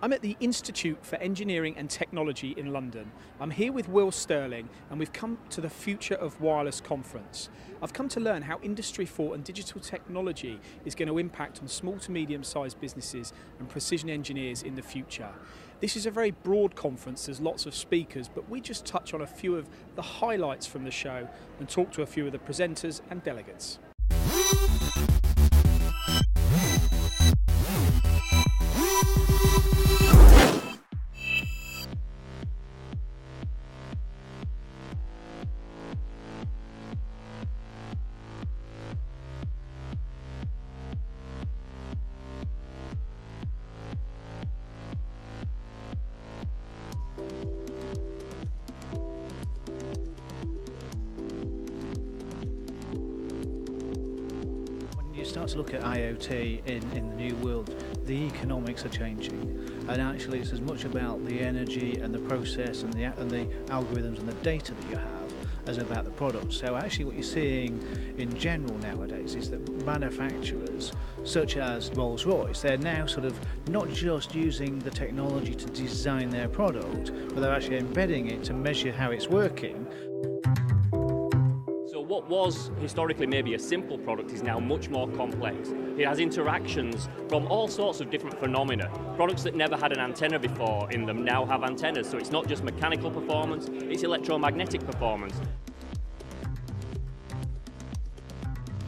I'm at the Institute for Engineering and Technology in London. I'm here with Will Sterling and we've come to the Future of Wireless conference. I've come to learn how Industry 4 and digital technology is going to impact on small to medium-sized businesses and precision engineers in the future. This is a very broad conference, there's lots of speakers, but we just touch on a few of the highlights from the show and talk to a few of the presenters and delegates. You start to look at IoT in the new world, the economics are changing, and actually it's as much about the energy and the process and the algorithms and the data that you have as about the product. So actually what you're seeing in general nowadays is that manufacturers such as Rolls-Royce, they're now sort of not just using the technology to design their product, but they're actually embedding it to measure how it's working. So what was historically maybe a simple product is now much more complex. It has interactions from all sorts of different phenomena. Products that never had an antenna before in them now have antennas, so it's not just mechanical performance, it's electromagnetic performance.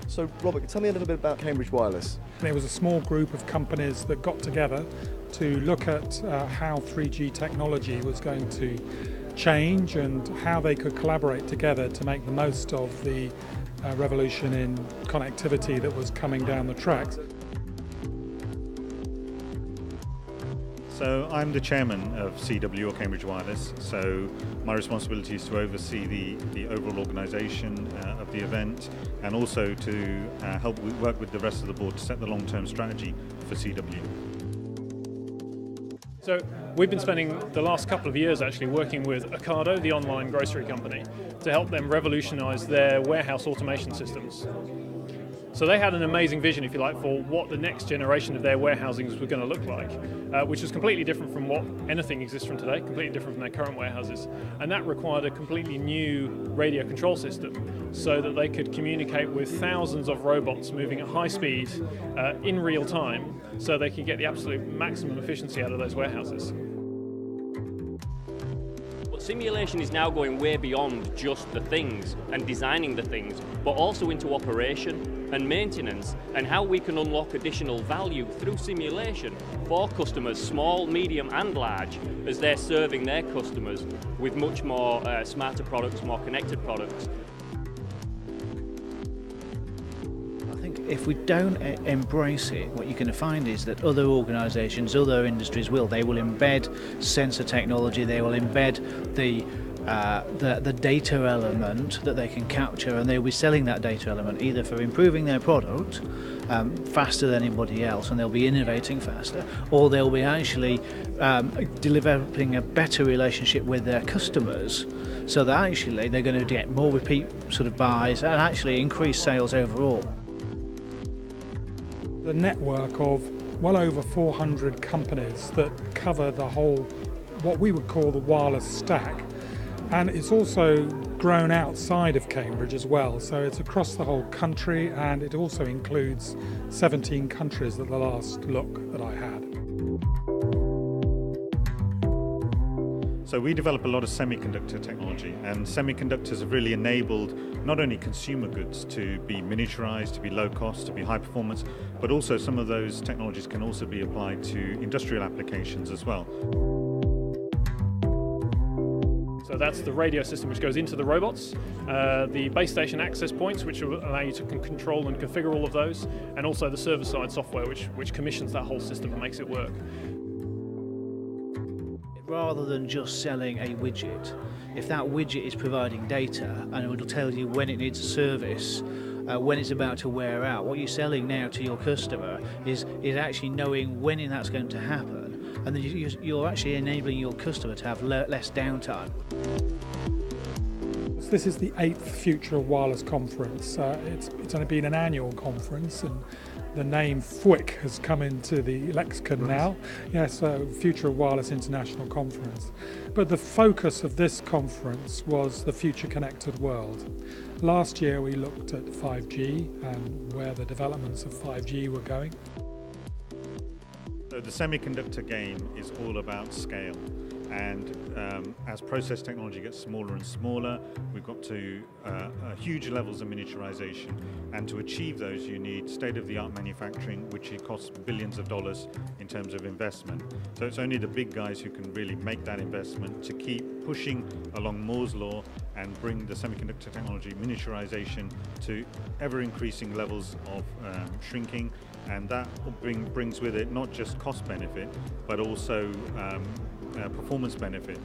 So Robert, tell me a little bit about Cambridge Wireless. There was a small group of companies that got together to look at how 3G technology was going to change and how they could collaborate together to make the most of the revolution in connectivity that was coming down the tracks. So I'm the chairman of CW, or Cambridge Wireless, so my responsibility is to oversee the overall organisation of the event and also to help work with the rest of the board to set the long-term strategy for CW. So we've been spending the last couple of years actually working with Ocado, the online grocery company, to help them revolutionise their warehouse automation systems. So they had an amazing vision, if you like, for what the next generation of their warehousings were going to look like, which was completely different from what anything exists from today, completely different from their current warehouses. And that required a completely new radio control system so that they could communicate with thousands of robots moving at high speed in real time so they could get the absolute maximum efficiency out of those warehouses. But simulation is now going way beyond just the things and designing the things, but also into operation and maintenance and how we can unlock additional value through simulation for customers, small, medium and large, as they're serving their customers with much more smarter products, more connected products. If we don't embrace it, what you're going to find is that other organisations, other industries they will embed sensor technology, they will embed the data element that they can capture, and they'll be selling that data element either for improving their product faster than anybody else, and they'll be innovating faster, or they'll be actually developing a better relationship with their customers, so that actually they're going to get more repeat sort of buys and actually increase sales overall. The network of well over 400 companies that cover the whole, what we would call the wireless stack, and it's also grown outside of Cambridge as well, so it's across the whole country, and it also includes 17 countries at the last look that I had. So we develop a lot of semiconductor technology, and semiconductors have really enabled not only consumer goods to be miniaturized, to be low cost, to be high performance, but also some of those technologies can also be applied to industrial applications as well. So that's the radio system which goes into the robots, the base station access points which will allow you to control and configure all of those, and also the server-side software which commissions that whole system and makes it work. Rather than just selling a widget, if that widget is providing data and it will tell you when it needs a service, when it's about to wear out, what you're selling now to your customer is actually knowing when that's going to happen, and then you're actually enabling your customer to have less downtime. This is the 8th Future of Wireless conference. It's only been an annual conference, and the name FWIC has come into the lexicon now. Yes, Future of Wireless International Conference. But the focus of this conference was the future connected world. Last year we looked at 5G and where the developments of 5G were going. So the semiconductor game is all about scale, and as process technology gets smaller and smaller, we've got to huge levels of miniaturization, and to achieve those you need state-of-the-art manufacturing, which it costs billions of dollars in terms of investment. So it's only the big guys who can really make that investment to keep pushing along Moore's law and bring the semiconductor technology miniaturization to ever-increasing levels of shrinking, and that brings with it not just cost benefit, but also performance benefit.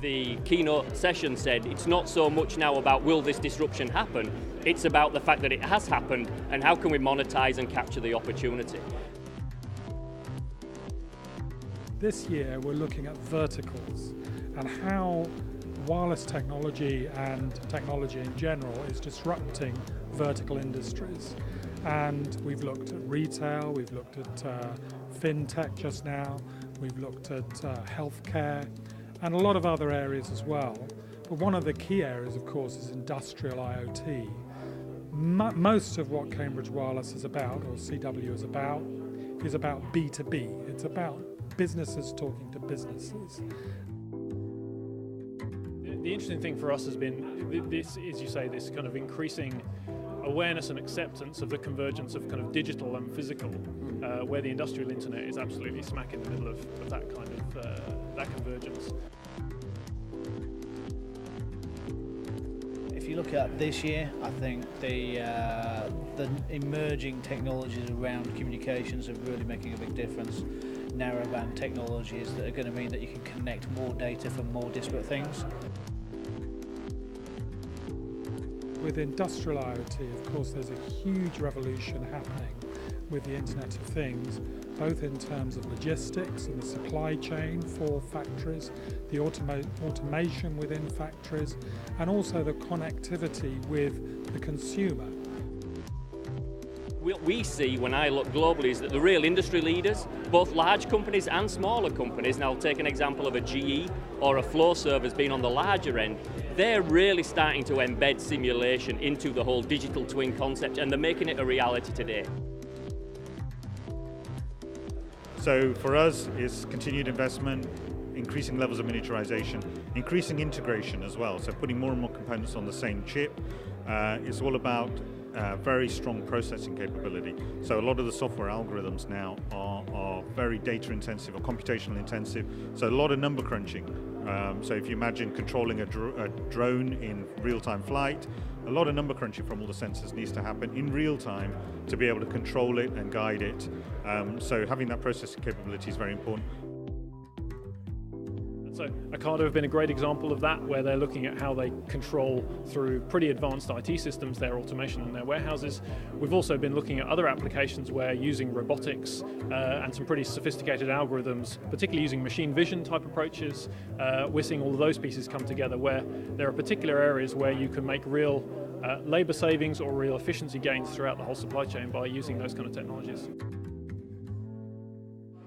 The keynote session said it's not so much now about will this disruption happen, it's about the fact that it has happened and how can we monetize and capture the opportunity. This year we're looking at verticals and how wireless technology and technology in general is disrupting vertical industries. And we've looked at retail, we've looked at fintech just now, we've looked at healthcare and a lot of other areas as well. But one of the key areas, of course, is industrial IoT. Most of what Cambridge Wireless is about, or CW is about B2B. It's about businesses talking to businesses. The interesting thing for us has been this, as you say, this kind of increasing awareness and acceptance of the convergence of kind of digital and physical, where the industrial internet is absolutely smack in the middle of that kind of that convergence. If you look at this year, I think the emerging technologies around communications are really making a big difference. Narrowband technologies that are going to mean that you can connect more data from more disparate things. With industrial IoT, of course, there's a huge revolution happening with the Internet of Things, both in terms of logistics and the supply chain for factories, the automation within factories, and also the connectivity with the consumer. What we see when I look globally is that the real industry leaders, both large companies and smaller companies, and I'll take an example of a GE or a Flowserve as being on the larger end, they're really starting to embed simulation into the whole digital twin concept, and they're making it a reality today. So for us, it's continued investment, increasing levels of miniaturization, increasing integration as well, so putting more and more components on the same chip. It's all about very strong processing capability. So a lot of the software algorithms now are very data intensive or computational intensive, so a lot of number crunching. So if you imagine controlling a drone in real-time flight, a lot of number crunching from all the sensors needs to happen in real time to be able to control it and guide it. So having that processing capability is very important. So Ocado have been a great example of that, where they're looking at how they control through pretty advanced IT systems their automation in their warehouses. We've also been looking at other applications where using robotics and some pretty sophisticated algorithms, particularly using machine vision type approaches, we're seeing all of those pieces come together where there are particular areas where you can make real labour savings or real efficiency gains throughout the whole supply chain by using those kind of technologies.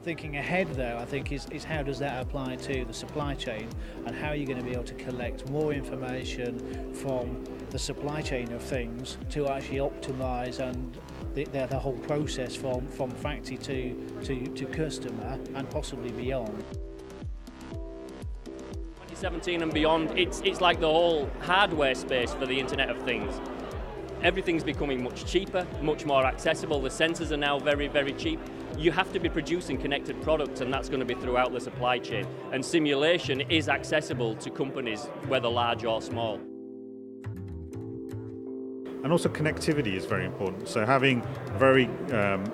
Thinking ahead though, I think is how does that apply to the supply chain, and how are you going to be able to collect more information from the supply chain of things to actually optimise and the whole process from factory to customer and possibly beyond. 2017 and beyond, it's like the whole hardware space for the Internet of Things. Everything's becoming much cheaper, much more accessible. The sensors are now very, very cheap. You have to be producing connected products, and that's going to be throughout the supply chain. And simulation is accessible to companies, whether large or small. And also connectivity is very important. So having very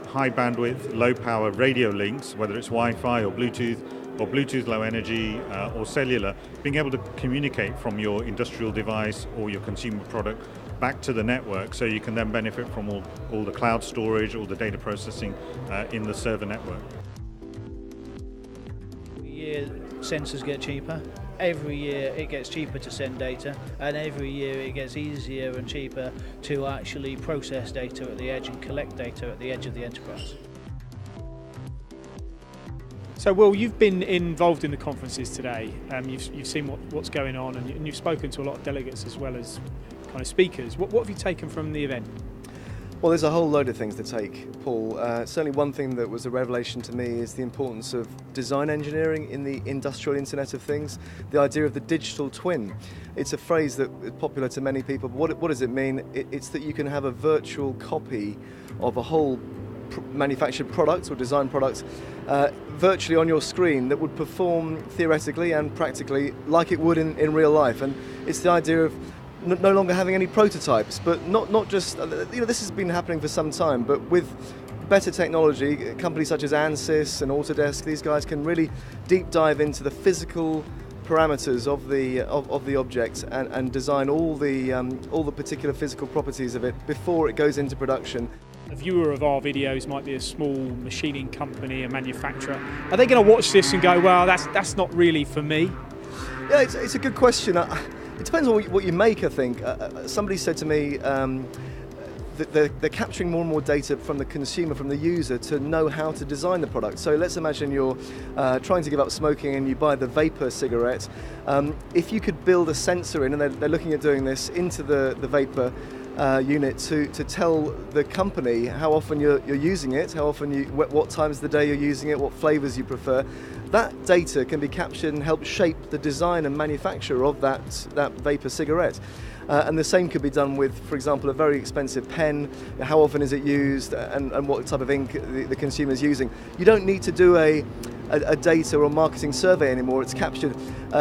high bandwidth, low power radio links, whether it's Wi-Fi or Bluetooth low energy or cellular, being able to communicate from your industrial device or your consumer product back to the network, so you can then benefit from all the cloud storage, all the data processing in the server network. Sensors get cheaper, every year it gets cheaper to send data, and every year it gets easier and cheaper to actually process data at the edge and collect data at the edge of the enterprise. So, Will, you've been involved in the conferences today. You've seen what's going on, and you've spoken to a lot of delegates as well as kind of speakers. What have you taken from the event? Well, there's a whole load of things to take, Paul. Certainly one thing that was a revelation to me is the importance of design engineering in the industrial Internet of Things, the idea of the digital twin. It's a phrase that is popular to many people, but what does it mean? It's that you can have a virtual copy of a whole manufactured product or design product virtually on your screen that would perform theoretically and practically like it would in real life. And it's the idea of no longer having any prototypes, but not just, this has been happening for some time, but with better technology, companies such as Ansys and Autodesk, these guys can really deep dive into the physical parameters of the object and design all the particular physical properties of it before it goes into production. A viewer of our videos might be a small machining company, a manufacturer. Are they going to watch this and go, well, that's not really for me? Yeah, it's a good question. It depends on what you make, I think. Somebody said to me that they're capturing more and more data from the consumer, from the user, to know how to design the product. So let's imagine you're trying to give up smoking and you buy the vapor cigarette. If you could build a sensor in, and they're looking at doing this, into the vapor unit to tell the company how often you're using it, how often what times of the day you're using it, what flavors you prefer. That data can be captured and help shape the design and manufacture of that vapor cigarette. And the same could be done with, for example, a very expensive pen. How often is it used, and what type of ink the consumer is using. You don't need to do a data or marketing survey anymore. It's captured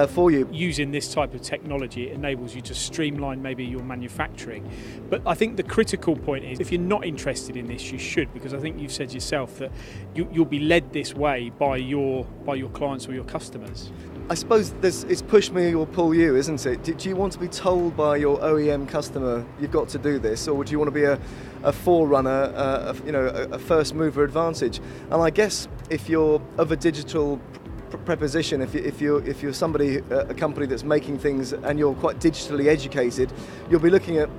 for you. Using this type of technology, it enables you to streamline maybe your manufacturing. But I think the critical point is, if you're not interested in this, you should, because I think you've said yourself that you'll be led this way by your clients or your customers. I suppose it's push me or pull you, isn't it? Do you want to be told by your OEM customer you've got to do this, or do you want to be a forerunner, a first mover advantage? And I guess if you're of a digital preposition, if you're somebody, a company that's making things and you're quite digitally educated, you'll be looking at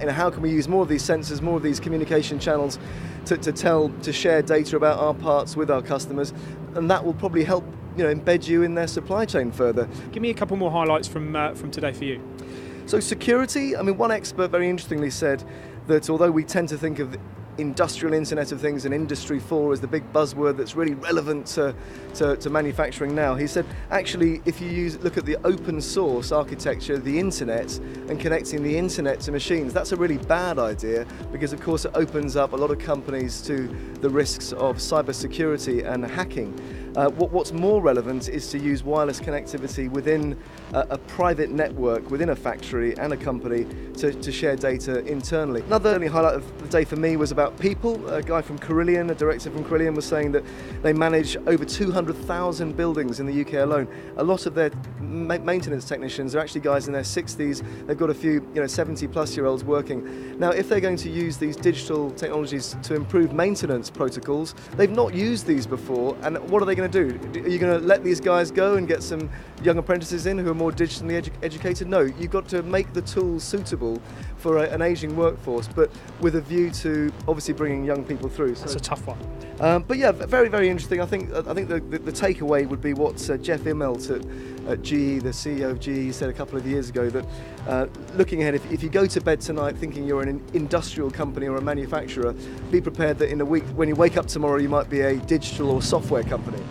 how can we use more of these sensors, more of these communication channels to share data about our parts with our customers, and that will probably help embed you in their supply chain further. Give me a couple more highlights from today for you. So security, one expert very interestingly said that although we tend to think of the industrial Internet of Things and Industry 4 as the big buzzword that's really relevant to manufacturing now, he said actually if you look at the open source architecture of the internet and connecting the internet to machines, that's a really bad idea, because of course it opens up a lot of companies to the risks of cybersecurity and hacking. What's more relevant is to use wireless connectivity within a private network, within a factory and a company to share data internally. Another highlight of the day for me was about people. A guy from Carillion, a director from Carillion, was saying that they manage over 200,000 buildings in the UK alone. A lot of their maintenance technicians are actually guys in their 60s. They've got a few 70 plus year olds working. Now if they're going to use these digital technologies to improve maintenance protocols, they've not used these before, and what are they going to do? Are you going to let these guys go and get some young apprentices in who are more digitally educated? No, you've got to make the tools suitable for an aging workforce, but with a view to obviously bringing young people through. That's a tough one. But yeah, very, very interesting. I think the takeaway would be what Jeff Immelt at GE, the CEO of GE, said a couple of years ago, that looking ahead, if you go to bed tonight thinking you're an industrial company or a manufacturer, be prepared that in a week, when you wake up tomorrow, you might be a digital or software company.